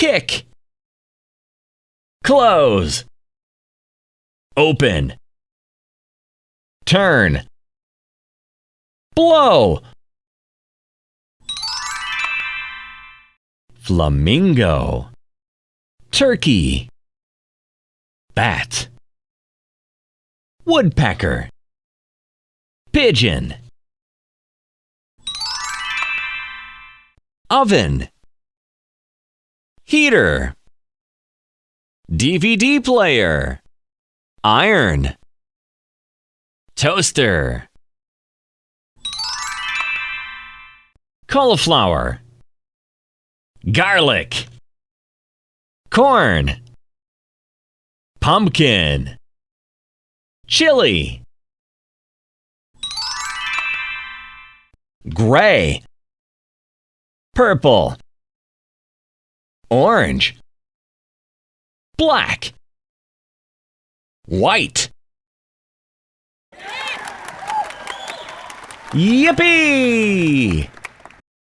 kick, close, open, turn, blow, flamingo, turkey, bat, woodpecker, pigeon, oven, heater, DVD player, iron, toaster, cauliflower, garlic, corn, pumpkin, chili, gray, purple, orange, black, white. Yippee!